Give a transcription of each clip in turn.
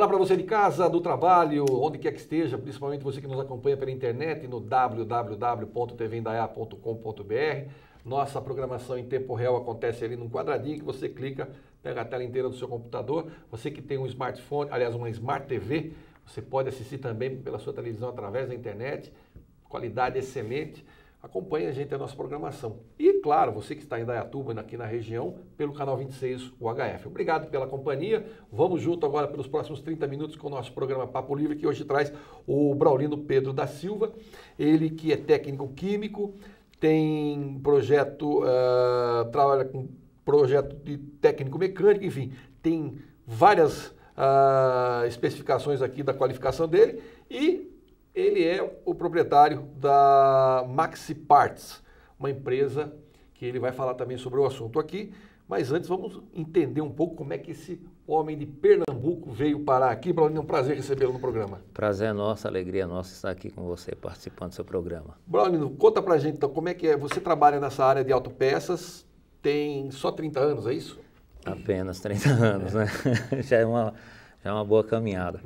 Olá para você de casa, do trabalho, onde quer que esteja, principalmente você que nos acompanha pela internet no www.tvindaiá.com.br. Nossa programação em tempo real acontece ali num quadradinho que você clica, pega a tela inteira do seu computador. Você que tem um smartphone, aliás, uma Smart TV, você pode assistir também pela sua televisão através da internet. Qualidade excelente. Acompanhe a gente a nossa programação. E, claro, você que está em Indaiatuba, aqui na região, pelo canal 26 UHF. Obrigado pela companhia. Vamos junto agora pelos próximos 30 minutos com o nosso programa Papo Livre, que hoje traz o Braulino Pedro da Silva. Ele que é técnico químico, tem projeto, trabalha com projeto de técnico mecânico, enfim, tem várias especificações aqui da qualificação dele e ele é o proprietário da Maxi Parts, uma empresa que ele vai falar também sobre o assunto aqui. Mas antes vamos entender um pouco como é que esse homem de Pernambuco veio parar aqui. Braulino, é um prazer recebê-lo no programa. Prazer nosso, alegria nossa estar aqui com você, participando do seu programa. Braulino, conta pra gente então como é que é. Você trabalha nessa área de autopeças, tem só 30 anos, é isso? Apenas 30 anos, né? Já é uma boa caminhada.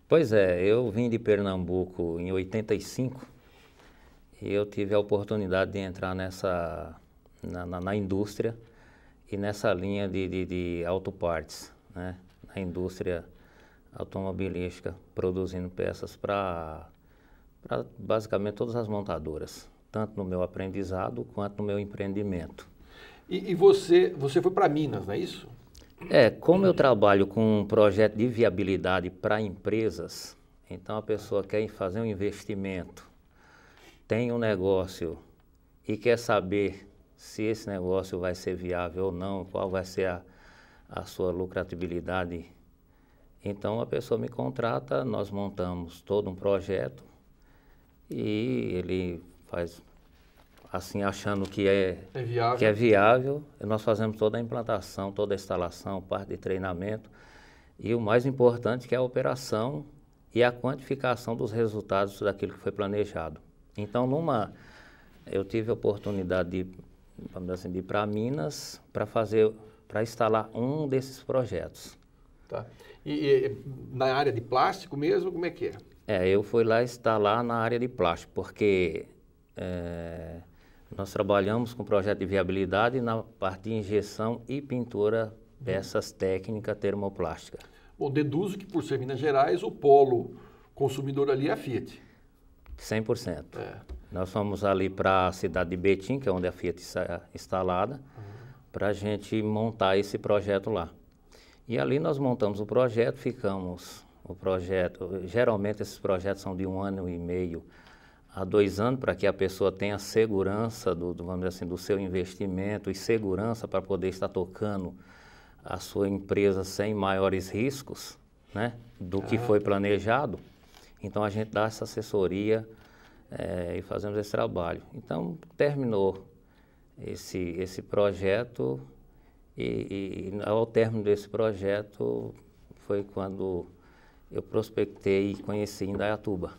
Pois é, eu vim de Pernambuco em 85 e eu tive a oportunidade de entrar na indústria e nessa linha de autopartes, né? Na indústria automobilística, produzindo peças para basicamente todas as montadoras, tanto no meu aprendizado quanto no meu empreendimento. E você foi para Minas, não é isso? Como eu trabalho com um projeto de viabilidade para empresas, então a pessoa quer fazer um investimento, tem um negócio e quer saber se esse negócio vai ser viável ou não, qual vai ser a sua lucratividade. Então a pessoa me contrata, nós montamos todo um projeto e ele faz assim, achando que é viável, nós fazemos toda a implantação, toda a instalação, parte de treinamento e o mais importante que é a operação e a quantificação dos resultados daquilo que foi planejado. Então, eu tive a oportunidade de ir para Minas para instalar um desses projetos. Tá. E na área de plástico mesmo, como é que é? Eu fui lá instalar na área de plástico, porque nós trabalhamos com projeto de viabilidade na parte de injeção e pintura peças técnicas termoplástica. Bom, deduzo que por ser Minas Gerais, o polo consumidor ali é a Fiat. 100%. Nós fomos ali para a cidade de Betim, que é onde a Fiat está instalada, para a gente montar esse projeto lá. E ali nós montamos o projeto, geralmente esses projetos são de 1 ano e meio a 2 anos, para que a pessoa tenha segurança vamos dizer assim, do seu investimento e segurança para poder estar tocando a sua empresa sem maiores riscos, né, do que foi planejado. Então a gente dá essa assessoria e fazemos esse trabalho. Então terminou esse projeto e ao término desse projeto foi quando eu prospectei e conheci Indaiatuba.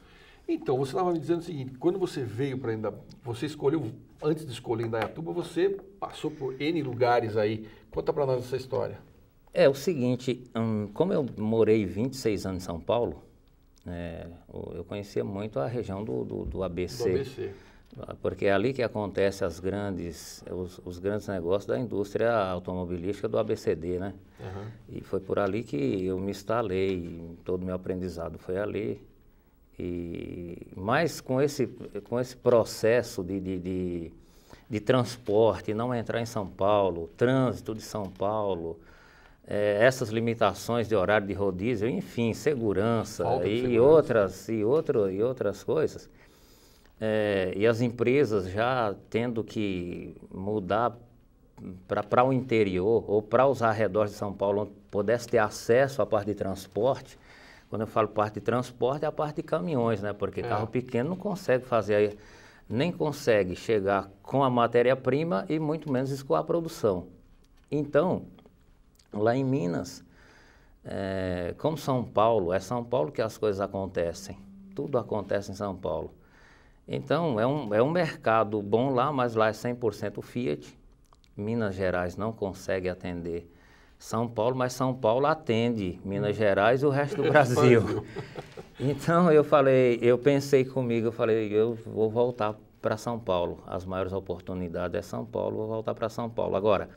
Então, você estava me dizendo o seguinte, quando você veio para você escolheu, antes de escolher Indaiatuba, você passou por N lugares aí. Conta para nós essa história. É o seguinte, como eu morei 26 anos em São Paulo, eu conhecia muito a região do ABC. Do ABC. Porque é ali que acontecem os grandes negócios da indústria automobilística do ABCD, né? E foi por ali que eu me instalei, todo o meu aprendizado foi ali. Mas com esse processo de transporte, não entrar em São Paulo, trânsito de São Paulo, essas limitações de horário de rodízio, enfim, segurança e outras coisas, e as empresas já tendo que mudar para o interior ou para os arredores de São Paulo, onde pudesse ter acesso à parte de transporte. Quando eu falo parte de transporte, é a parte de caminhões, né? Porque carro pequeno não consegue fazer, nem consegue chegar com a matéria-prima e muito menos escoar a produção. Então, lá em Minas, como São Paulo, é São Paulo que as coisas acontecem. Tudo acontece em São Paulo. Então, é um mercado bom lá, mas lá é 100% Fiat. Minas Gerais não consegue atender São Paulo, mas São Paulo atende Minas Gerais e o resto do Brasil. Então eu pensei comigo, eu falei, eu vou voltar para São Paulo. As maiores oportunidades é São Paulo, vou voltar para São Paulo. Agora,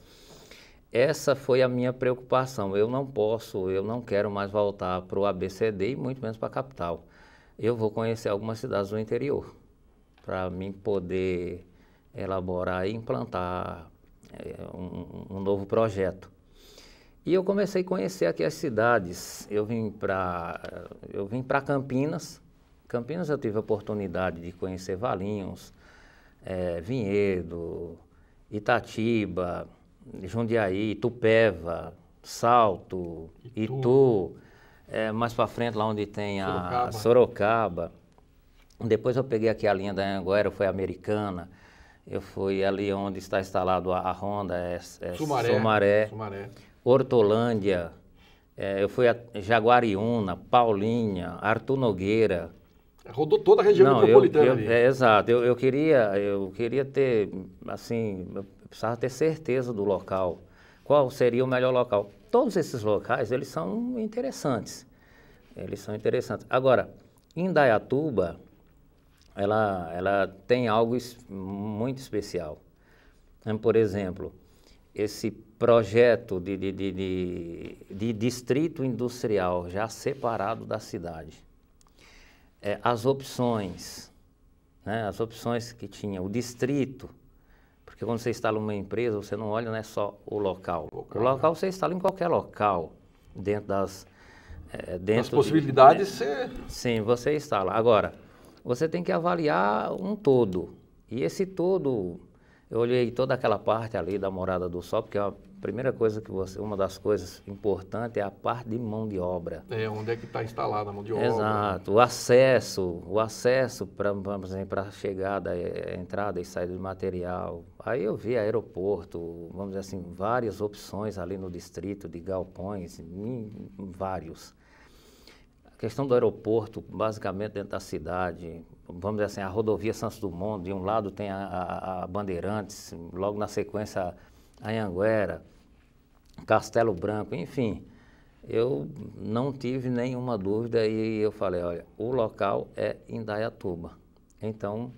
essa foi a minha preocupação. Eu não quero mais voltar para o ABCD e muito menos para a capital. Eu vou conhecer algumas cidades do interior, para mim poder elaborar e implantar um novo projeto. E eu comecei a conhecer aqui as cidades. Eu vim para Campinas. Campinas eu tive a oportunidade de conhecer Valinhos, Vinhedo, Itatiba, Jundiaí, Itupeva, Salto, Itu, mais para frente lá onde tem a Sorocaba. Depois eu peguei aqui a linha da Anhanguera, foi Americana. Eu fui ali onde está instalado a Honda, Sumaré. Hortolândia, eu fui a Jaguariúna, Paulinha, Arthur Nogueira. Rodou toda a região metropolitana ali. Exato, eu queria ter, assim, eu precisava ter certeza do local. Qual seria o melhor local? Todos esses locais, eles são interessantes. Agora, Indaiatuba, ela tem algo muito especial. Por exemplo, esse projeto de distrito industrial já separado da cidade. As opções, né, as opções que tinha, o distrito, porque quando você instala uma empresa, você não olha, não é só o local. O local você instala em qualquer local, dentro das possibilidades. Sim, você instala. Agora, você tem que avaliar um todo. E esse todo, eu olhei toda aquela parte ali da Morada do Sol, porque a primeira coisa uma das coisas importantes é a parte de mão de obra. Onde é que está instalada a mão de obra. Exato, o acesso para a chegada, entrada e saída de material. Aí eu vi aeroporto, vamos dizer assim, várias opções ali no distrito, de galpões, vários. A questão do aeroporto, basicamente dentro da cidade, vamos dizer assim, a rodovia Santos Dumont, de um lado tem a Bandeirantes, logo na sequência a Anhanguera, Castelo Branco, enfim. Eu não tive nenhuma dúvida e eu falei, olha, o local é Indaiatuba. Então,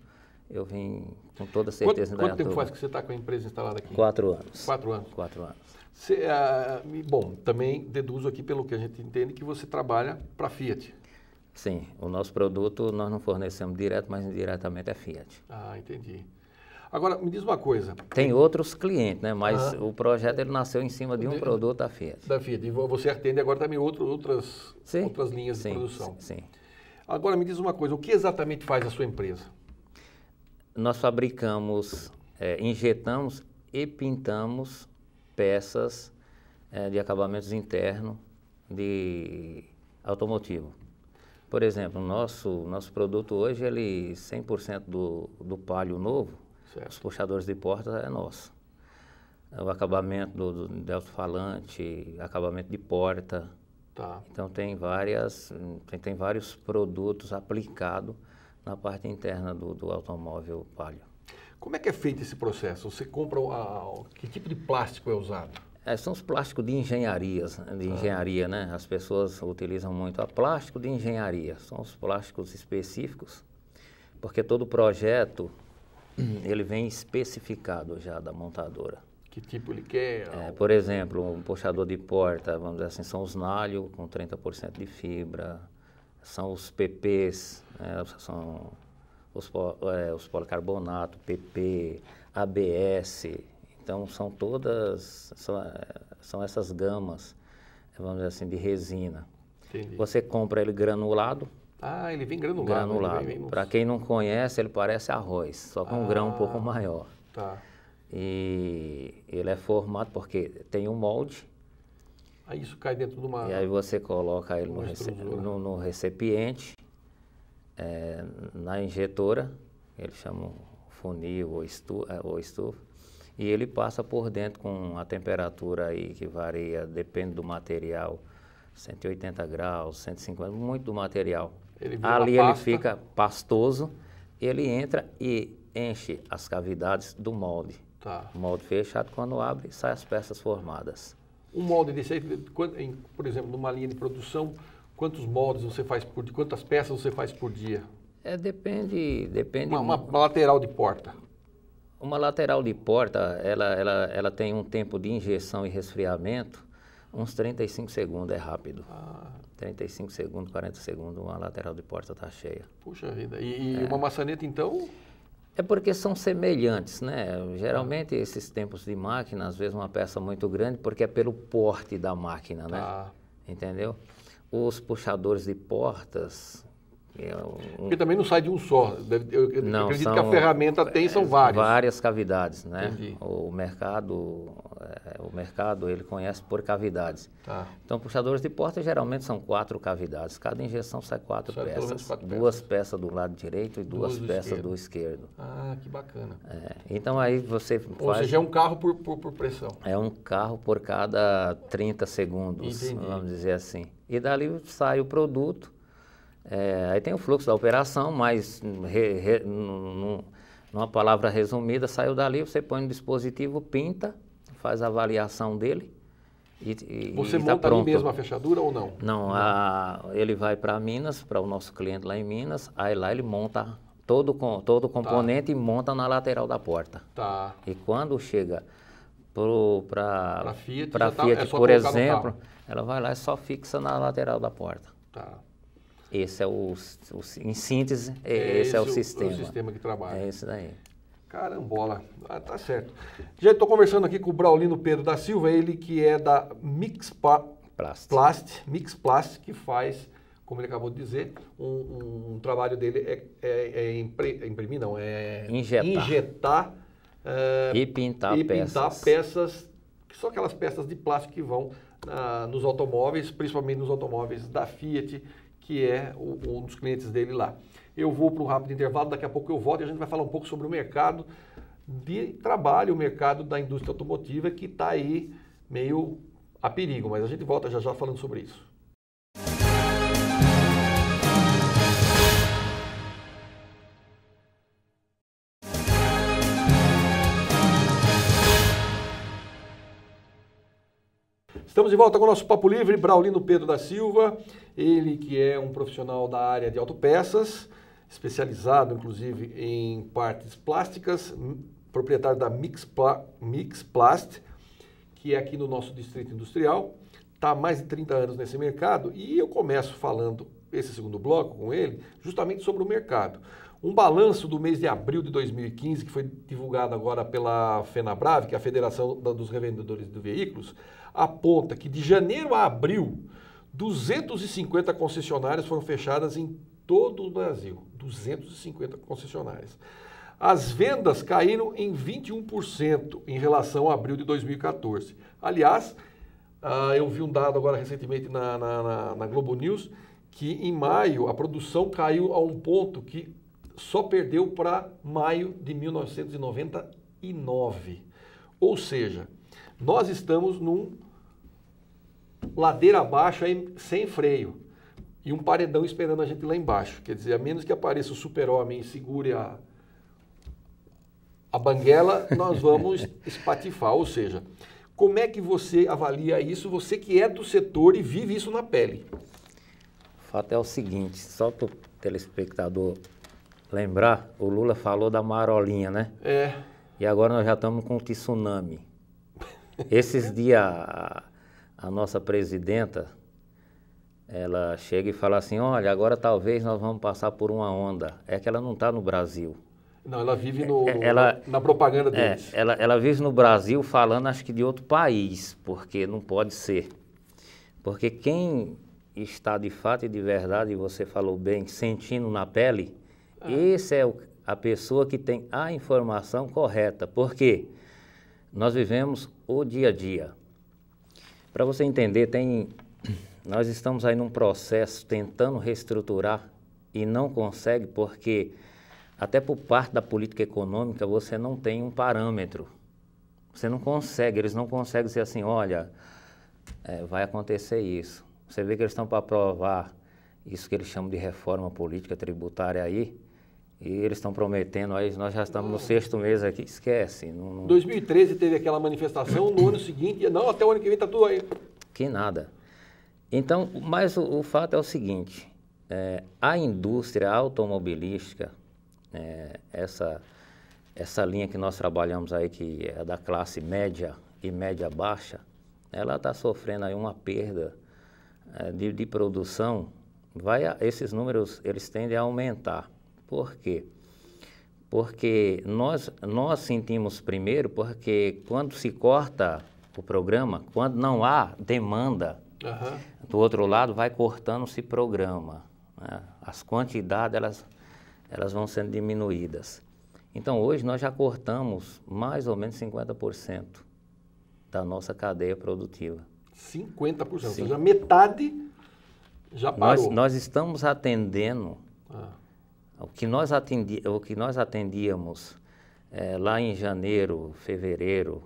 eu vim com toda certeza em Indaiatuba. Quanto tempo faz que você está com a empresa instalada aqui? 4 anos. 4 anos? 4 anos. Bom, também deduzo aqui pelo que a gente entende que você trabalha para a Fiat. Sim, o nosso produto nós não fornecemos direto, mas indiretamente é Fiat. Ah, entendi. Agora, me diz uma coisa. Tem outros clientes, né? Mas o projeto ele nasceu em cima de um produto da Fiat. Da Fiat. E você atende agora também outras linhas de produção. Sim. Agora, me diz uma coisa. O que exatamente faz a sua empresa? Nós fabricamos, injetamos e pintamos peças de acabamentos internos de automotivo. Por exemplo, nosso produto hoje, 100% do palio novo, certo. Os puxadores de porta é nosso. O acabamento do alto-falante, acabamento de porta. Tá. Então tem vários produtos aplicados na parte interna do automóvel palio. Como é que é feito esse processo? Você compra, que tipo de plástico é usado? São os plásticos de engenharia, né? As pessoas utilizam muito plástico de engenharia. São os plásticos específicos, porque todo projeto, ele vem especificado já da montadora. Que tipo ele quer? Por exemplo, um puxador de porta, vamos dizer assim, são os nalho com 30% de fibra, são os PPs, são os policarbonato, PP, ABS. Então, são essas gamas, vamos dizer assim, de resina. Entendi. Você compra ele granulado. Ah, ele vem granulado. Para quem não conhece, ele parece arroz, só com um grão um pouco maior. Tá. E ele é formado porque tem um molde. Aí isso cai dentro de uma... E aí você coloca ele no recipiente, na injetora, ele chama funil ou estufa. E ele passa por dentro com a temperatura aí que varia, depende do material, 180 graus, 150, muito do material. Ali ele fica pastoso, ele entra e enche as cavidades do molde. Tá. O molde fechado, quando abre, sai as peças formadas. Um molde desse aí, por exemplo, numa linha de produção, quantos moldes você faz por dia? Quantas peças você faz por dia? Depende. Uma lateral de porta. Uma lateral de porta, ela tem um tempo de injeção e resfriamento, uns 35 segundos, é rápido. 35 segundos, 40 segundos, uma lateral de porta está cheia. Puxa vida. E uma maçaneta, então? É porque são semelhantes, né? Geralmente, esses tempos de máquina, às vezes uma peça muito grande, porque é pelo porte da máquina, né? Entendeu? Os puxadores de portas... Porque também não sai de um só. Eu acredito que a ferramenta são várias. Várias cavidades, né? Entendi. O mercado, ele conhece por cavidades. Então, puxadores de porta geralmente são 4 cavidades. Cada injeção sai 4 peças. 2 peças do lado direito e 2 peças do esquerdo. Que bacana. Então, aí você Ou seja, é um carro por pressão. É um carro por cada 30 segundos, vamos dizer assim. E dali sai o produto. Aí tem o fluxo da operação, mas numa palavra resumida, saiu dali, você põe no dispositivo, pinta, faz a avaliação dele e você tá monta pronto. ali mesmo a fechadura ou não? Não, ele vai para Minas, para o nosso cliente lá em Minas, aí lá ele monta todo o componente e monta na lateral da porta. E quando chega para a Fiat, por exemplo, ela vai lá e só fixa na lateral da porta. Esse é em síntese, esse é o sistema. É o sistema que trabalha. É esse daí. Carambola, tá certo. Já estou conversando aqui com o Braulino Pedro da Silva, ele que é da Mixplast, que faz, como ele acabou de dizer, um trabalho dele imprimir, não, injetar e pintar peças, que são aquelas peças de plástico que vão nos automóveis, principalmente nos automóveis da Fiat, que é um dos clientes dele lá. Eu vou para um rápido intervalo, daqui a pouco eu volto e a gente vai falar um pouco sobre o mercado de trabalho, o mercado da indústria automotiva, que está aí meio a perigo, mas a gente volta já falando sobre isso. Estamos de volta com o nosso Papo Livre, Braulino Pedro da Silva, ele que é um profissional da área de autopeças, especializado inclusive em partes plásticas, proprietário da Mixplast, que é aqui no nosso distrito industrial, está há mais de 30 anos nesse mercado e eu começo falando esse segundo bloco com ele justamente sobre o mercado. Um balanço do mês de abril de 2015, que foi divulgado agora pela FenaBrave, que é a Federação dos Revendedores de Veículos, aponta que de janeiro a abril, 250 concessionárias foram fechadas em todo o Brasil. 250 concessionárias. As vendas caíram em 21% em relação a abril de 2014. Aliás, eu vi um dado agora recentemente na Globo News, que em maio a produção caiu a um ponto que só perdeu para maio de 1999. Ou seja, nós estamos num ladeira abaixo aí, sem freio. E um paredão esperando a gente lá embaixo. Quer dizer, a menos que apareça o super-homem e segure a banguela, nós vamos espatifar. Ou seja, como é que você avalia isso? Você que é do setor e vive isso na pele. O fato é o seguinte, só para o telespectador lembrar, o Lula falou da marolinha, né? E agora nós já estamos com o tsunami. Esses dias a nossa presidenta, ela chega e fala assim, olha, agora talvez nós vamos passar por uma onda. É que ela não está no Brasil. Não, ela vive na propaganda deles. Ela vive no Brasil falando, acho que de outro país, porque não pode ser. Porque quem está de fato e de verdade, e você falou bem, sentindo na pele, esse é a pessoa que tem a informação correta. Por quê? Nós vivemos o dia a dia. Para você entender, nós estamos aí num processo tentando reestruturar e não consegue porque, até por parte da política econômica, você não tem um parâmetro. Você não consegue, eles não conseguem dizer assim, olha, vai acontecer isso. Você vê que eles estão para aprovar isso que eles chamam de reforma política tributária aí, E eles estão prometendo, aí nós já estamos no 6º mês aqui, esquece. Em 2013 teve aquela manifestação, no ano seguinte, não, até o ano que vem está tudo aí. Que nada. Então, mas o fato é o seguinte, a indústria automobilística, essa linha que nós trabalhamos aí, que é da classe média e média baixa, ela está sofrendo aí uma perda de produção. Esses números, eles tendem a aumentar. Por quê? Porque nós sentimos primeiro, porque quando se corta o programa, quando não há demanda, do outro lado vai cortando-se programa, né? As quantidades elas vão sendo diminuídas. Então hoje nós já cortamos mais ou menos 50% da nossa cadeia produtiva. 50%, ou seja, metade já parou. Nós estamos atendendo o que nós atendíamos lá em janeiro, fevereiro,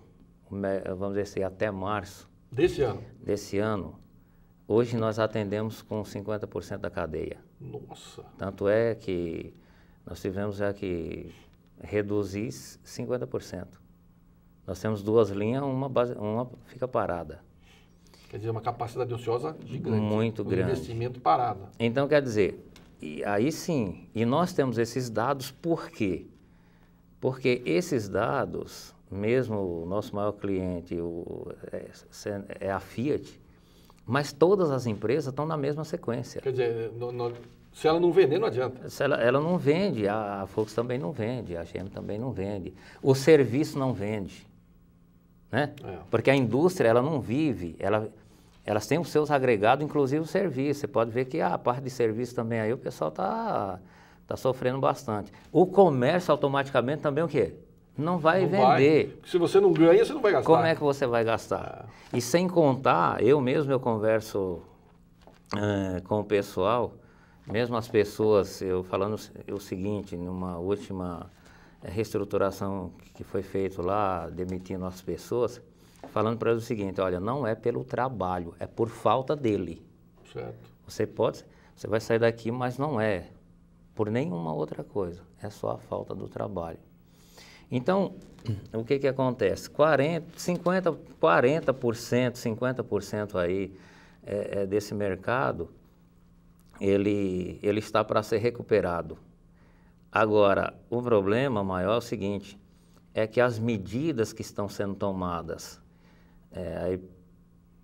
vamos dizer assim, até março desse ano, hoje nós atendemos com 50% da cadeia. Nossa! Tanto é que nós tivemos que reduzir 50%. Nós temos 2 linhas, uma fica parada. Quer dizer, uma capacidade ociosa gigante. Muito grande. Investimento parado. Então, quer dizer, aí sim, e nós temos esses dados por quê? Porque esses dados, mesmo o nosso maior cliente é a Fiat, mas todas as empresas estão na mesma sequência. Quer dizer, se ela não vender, não adianta. Se ela não vende, a Volkswagen também não vende, a GM também não vende. O serviço não vende, né? Porque a indústria, ela não vive, elas têm os seus agregados, inclusive o serviço. Você pode ver que a parte de serviço também aí o pessoal está sofrendo bastante. O comércio automaticamente também o quê? Não vai vender. Se você não ganha, você não vai gastar. Como é que você vai gastar? E sem contar, eu converso com o pessoal, mesmo as pessoas, eu falando o seguinte, numa última reestruturação que foi feita lá, demitindo as pessoas, falando para eles o seguinte, olha, não é pelo trabalho, é por falta dele. Certo. Você vai sair daqui, mas não é por nenhuma outra coisa, é só a falta do trabalho. Então, o que acontece? 50% aí desse mercado, ele está para ser recuperado. Agora, o problema maior é o seguinte, é que as medidas que estão sendo tomadas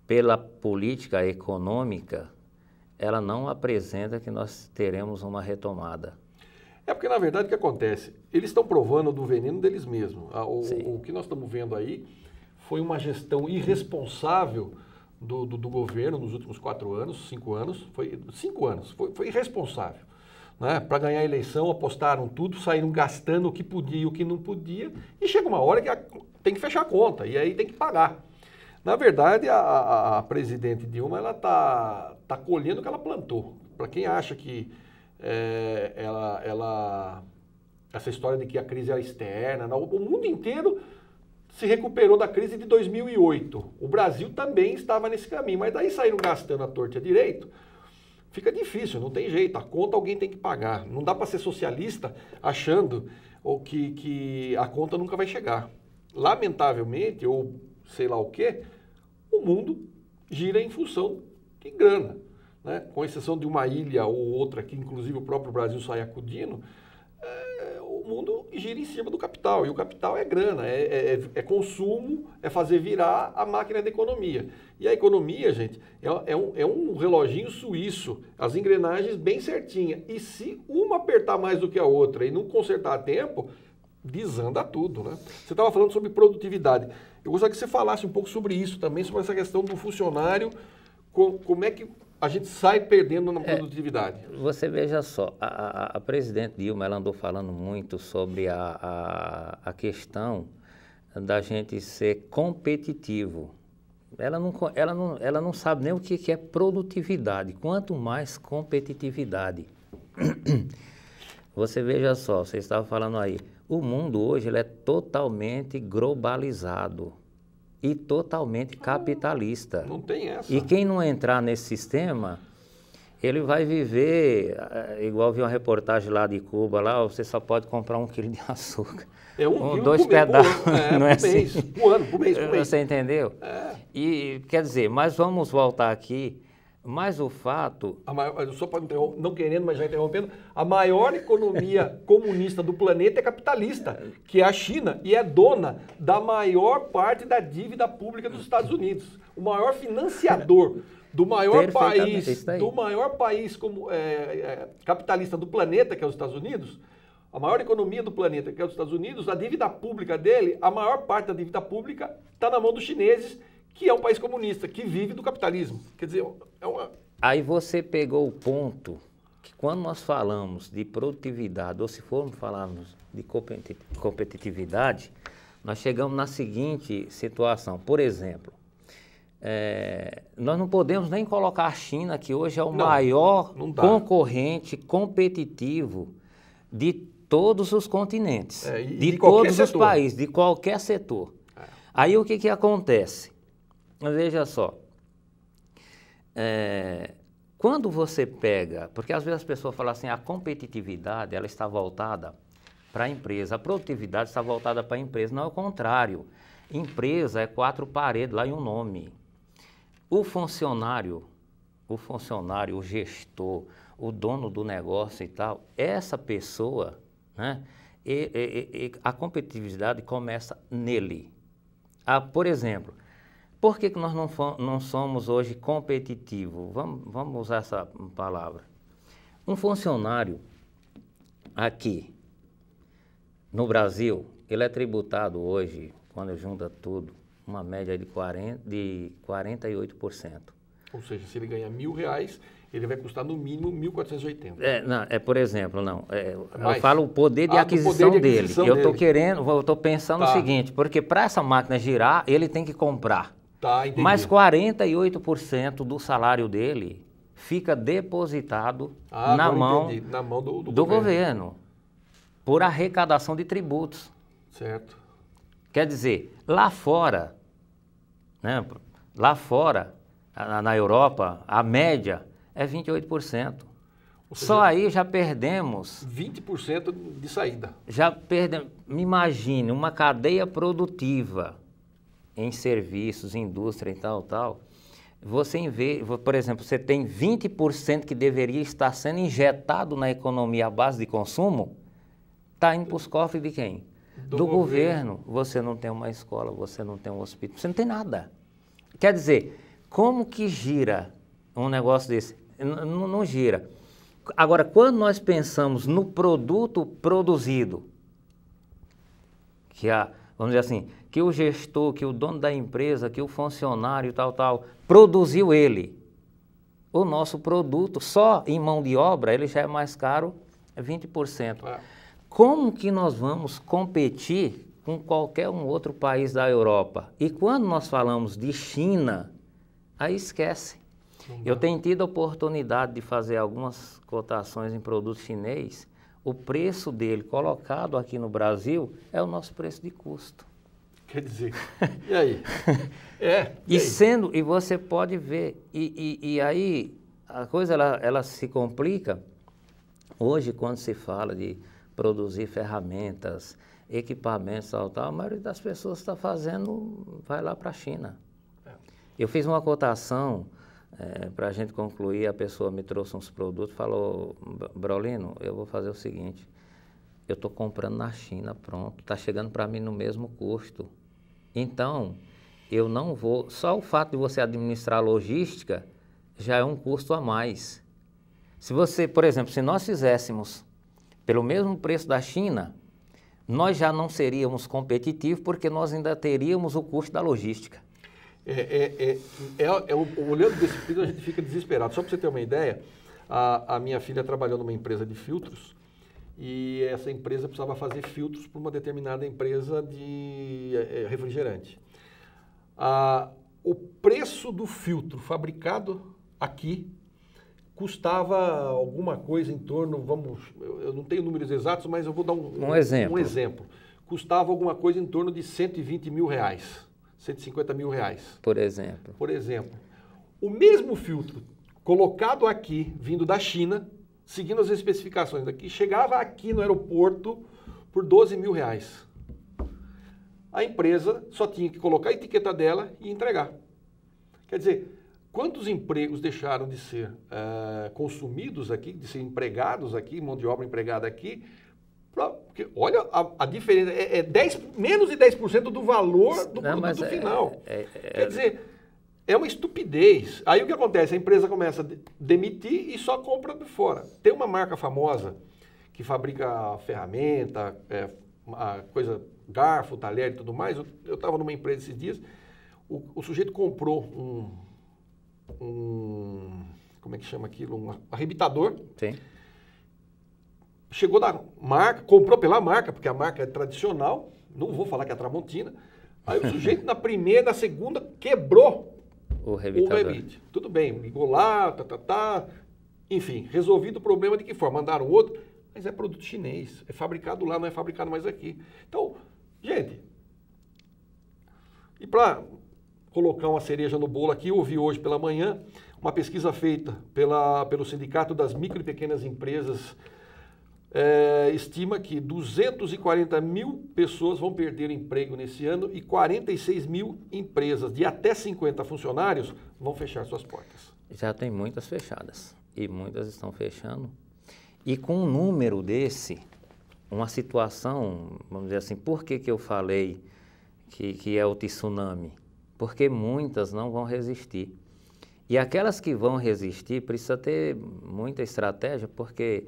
pela política econômica, ela não apresenta que nós teremos uma retomada. É porque, na verdade, o que acontece? Eles estão provando do veneno deles mesmos. O que nós estamos vendo aí foi uma gestão irresponsável do governo nos últimos 4 anos, 5 anos. Foi 5 anos, foi irresponsável. Né? Para ganhar a eleição, apostaram tudo, saíram gastando o que podia e o que não podia, e chega uma hora que tem que fechar a conta, e aí tem que pagar. Na verdade, a presidente Dilma, ela tá colhendo o que ela plantou. Para quem acha que essa história de que a crise era externa, o mundo inteiro se recuperou da crise de 2008. O Brasil também estava nesse caminho, mas daí saíram gastando a torta direito. Fica difícil, não tem jeito, a conta alguém tem que pagar. Não dá para ser socialista achando que a conta nunca vai chegar. Lamentavelmente, ou sei lá o quê, o mundo gira em função de grana. Né? Com exceção de uma ilha ou outra que inclusive o próprio Brasil sai acudindo, o mundo gira em cima do capital, e o capital é grana, é consumo, é fazer virar a máquina da economia. E a economia, gente, é um reloginho suíço, as engrenagens bem certinhas, e se uma apertar mais do que a outra e não consertar a tempo, desanda tudo, né? Você estava falando sobre produtividade, eu gostaria que você falasse um pouco sobre isso também, sobre essa questão do funcionário, como é que a gente sai perdendo na produtividade. Você veja só, a presidente Dilma, ela andou falando muito sobre a questão da gente ser competitivo. Ela não sabe nem o que é produtividade, quanto mais competitividade. Você veja só, você estava falando aí, o mundo hoje ele é totalmente globalizado e totalmente capitalista. Não tem essa. E quem não entrar nesse sistema, ele vai viver, igual vi uma reportagem lá de Cuba, lá você só pode comprar 1 quilo de açúcar. É 1 quilo 2 pedaços, não é assim? Mês, por ano, por mês. Você entendeu? É. E, quer dizer, mas vamos voltar aqui, mas o fato... Só para não querendo, mas já interrompendo, a maior economia comunista do planeta é capitalista, que é a China, e é dona da maior parte da dívida pública dos Estados Unidos. O maior financiador do maior país como, capitalista do planeta, que é os Estados Unidos, a maior economia do planeta, que é os Estados Unidos, a dívida pública dele, a maior parte da dívida pública está na mão dos chineses, que é um país comunista, que vive do capitalismo. Quer dizer, Aí você pegou o ponto que quando nós falamos de produtividade, ou se formos falarmos de competitividade, nós chegamos na seguinte situação. Por exemplo, nós não podemos nem colocar a China, que hoje é o maior concorrente competitivo de todos os continentes, de todos os países, de qualquer setor. Aí o que acontece? Veja só, quando você pega, porque às vezes as pessoas falam assim, a competitividade ela está voltada para a empresa, a produtividade está voltada para a empresa, não é o contrário. Empresa é 4 paredes lá e um nome. O funcionário, o gestor, o dono do negócio e tal, essa pessoa, né, a competitividade começa nele. Por exemplo, por que nós não somos hoje competitivos? Vamos usar essa palavra. Um funcionário aqui no Brasil, ele é tributado hoje, quando junta tudo, uma média de 48%. Ou seja, se ele ganha R$1.000, ele vai custar no mínimo 1.480. Por exemplo, eu falo o poder de aquisição dele. Eu estou pensando o seguinte, porque para essa máquina girar, ele tem que comprar. Mas 48% do salário dele fica depositado na mão do governo, por arrecadação de tributos. Certo. Quer dizer, lá fora, né, na Europa, a média é 28%. Só aí já perdemos... 20% de saída. Já perdemos... Me imagine uma cadeia produtiva em serviços, indústria e tal. Você, por exemplo, você tem 20% que deveria estar sendo injetado na economia à base de consumo, está indo para os cofres de quem? Do governo. Você não tem uma escola, você não tem um hospital, você não tem nada. Quer dizer, como que gira um negócio desse? Não gira. Agora, quando nós pensamos no produto produzido, vamos dizer assim, que o gestor, que o dono da empresa, que o funcionário tal, produziu ele. O nosso produto, só em mão de obra, ele já é mais caro, 20%. Como que nós vamos competir com qualquer um outro país da Europa? E quando nós falamos de China, aí esquece. Eu tenho tido a oportunidade de fazer algumas cotações em produto chinês. O preço dele colocado aqui no Brasil é o nosso preço de custo. Quer dizer, e aí? E você pode ver, e aí a coisa ela se complica. Hoje, quando se fala de produzir ferramentas, equipamentos, a maioria das pessoas está vai lá para a China. Eu fiz uma cotação, para a gente concluir, a pessoa me trouxe uns produtos, falou, Braulino, eu vou fazer o seguinte, eu estou comprando na China, pronto, está chegando para mim no mesmo custo. Então, eu não vou, só o fato de você administrar a logística já é um custo a mais. Se você, por exemplo, se nós fizéssemos pelo mesmo preço da China, nós já não seríamos competitivos porque nós ainda teríamos o custo da logística. Olhando desse prisma, a gente fica desesperado. Só para você ter uma ideia, a minha filha trabalhou numa empresa de filtros e essa empresa precisava fazer filtros para uma determinada empresa de refrigerante. O preço do filtro fabricado aqui custava alguma coisa em torno, eu não tenho números exatos, mas eu vou dar um exemplo. Custava alguma coisa em torno de R$120 mil, R$150 mil. Por exemplo. O mesmo filtro colocado aqui, vindo da China, seguindo as especificações daqui, chegava aqui no aeroporto por R$12 mil. A empresa só tinha que colocar a etiqueta dela e entregar. Quer dizer, quantos empregos deixaram de ser consumidos aqui, de ser empregados aqui, mão de obra empregada aqui? Porque olha a diferença, menos de 10% do valor do produto final. Quer dizer, é uma estupidez. Aí o que acontece? A empresa começa a demitir e só compra de fora. Tem uma marca famosa que fabrica ferramenta, garfo, talher e tudo mais. Eu estava numa empresa esses dias, o sujeito comprou como é que chama aquilo? Um arrebitador. Sim. Chegou da marca, comprou pela marca, porque a marca é tradicional, não vou falar que é a Tramontina. Aí o sujeito na primeira, na segunda, quebrou o rebite. Tudo bem, ligou lá, enfim, resolvido o problema de que forma? Mandaram outro, mas é produto chinês, é fabricado lá, não é fabricado mais aqui. Então, gente, e para colocar uma cereja no bolo aqui, eu ouvi hoje pela manhã uma pesquisa feita pelo Sindicato das Micro e Pequenas Empresas, estima que 240 mil pessoas vão perder emprego nesse ano e 46 mil empresas de até 50 funcionários vão fechar suas portas. Já tem muitas fechadas e muitas estão fechando. E com um número desse, uma situação, vamos dizer assim, por que eu falei que é o tsunami? Porque muitas não vão resistir. E aquelas que vão resistir precisa ter muita estratégia, porque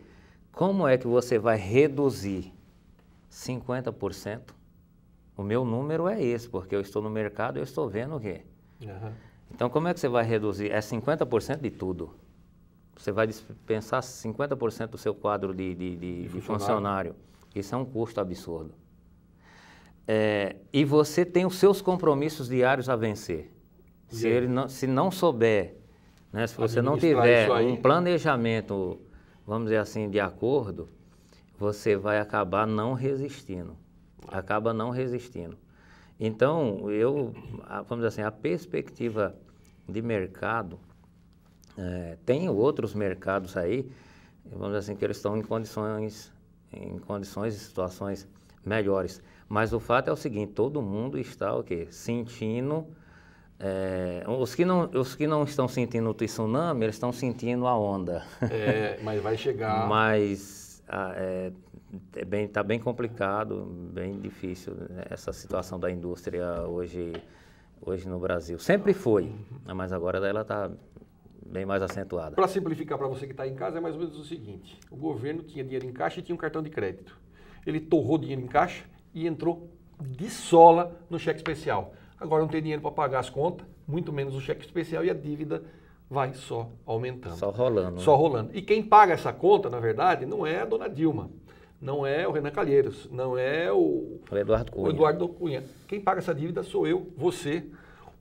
como é que você vai reduzir 50%? O meu número é esse, porque eu estou no mercado e eu estou vendo o quê? Uhum. Então, como é que você vai reduzir? É 50% de tudo. Você vai dispensar 50% do seu quadro de funcionário. Isso é um custo absurdo. E você tem os seus compromissos diários a vencer. Se não souber, né, se você não tiver um planejamento, vamos dizer assim, de acordo, você vai acabar não resistindo. Acaba não resistindo. Então, vamos dizer assim, a perspectiva de mercado, tem outros mercados aí, vamos dizer assim, que eles estão em condições e situações melhores. Mas o fato é o seguinte, todo mundo está o quê? Sentindo, os que não estão sentindo o tsunami, eles estão sentindo a onda. Mas vai chegar. Mas está bem complicado, bem difícil, né, essa situação da indústria hoje no Brasil. Sempre foi, mas agora ela está bem mais acentuada. Para simplificar para você que está em casa, é mais ou menos o seguinte, o governo tinha dinheiro em caixa e tinha um cartão de crédito. Ele torrou dinheiro em caixa e entrou de sola no cheque especial. Agora não tem dinheiro para pagar as contas, muito menos o cheque especial, e a dívida vai só aumentando. Só rolando. Só rolando. E quem paga essa conta, na verdade, não é a dona Dilma, não é o Renan Calheiros, não é o Eduardo Cunha. Quem paga essa dívida sou eu, você,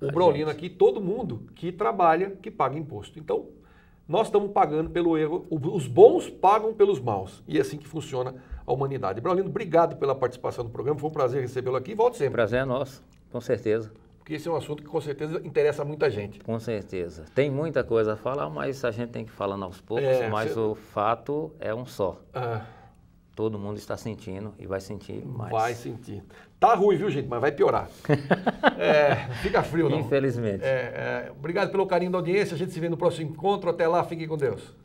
o Braulino aqui, todo mundo que trabalha, que paga imposto. Então, nós estamos pagando pelo erro, os bons pagam pelos maus. E é assim que funciona a humanidade. Braulino, obrigado pela participação no programa, foi um prazer recebê-lo aqui. Volte sempre. O prazer é nosso, com certeza. Porque esse é um assunto que com certeza interessa a muita gente. Com certeza. Tem muita coisa a falar, mas a gente tem que ir falando aos poucos, mas o fato é um só. Todo mundo está sentindo e vai sentir mais. Vai sentir. Tá ruim, viu, gente? Mas vai piorar. Fica frio, não? Infelizmente. Obrigado pelo carinho da audiência. A gente se vê no próximo encontro. Até lá, fiquem com Deus.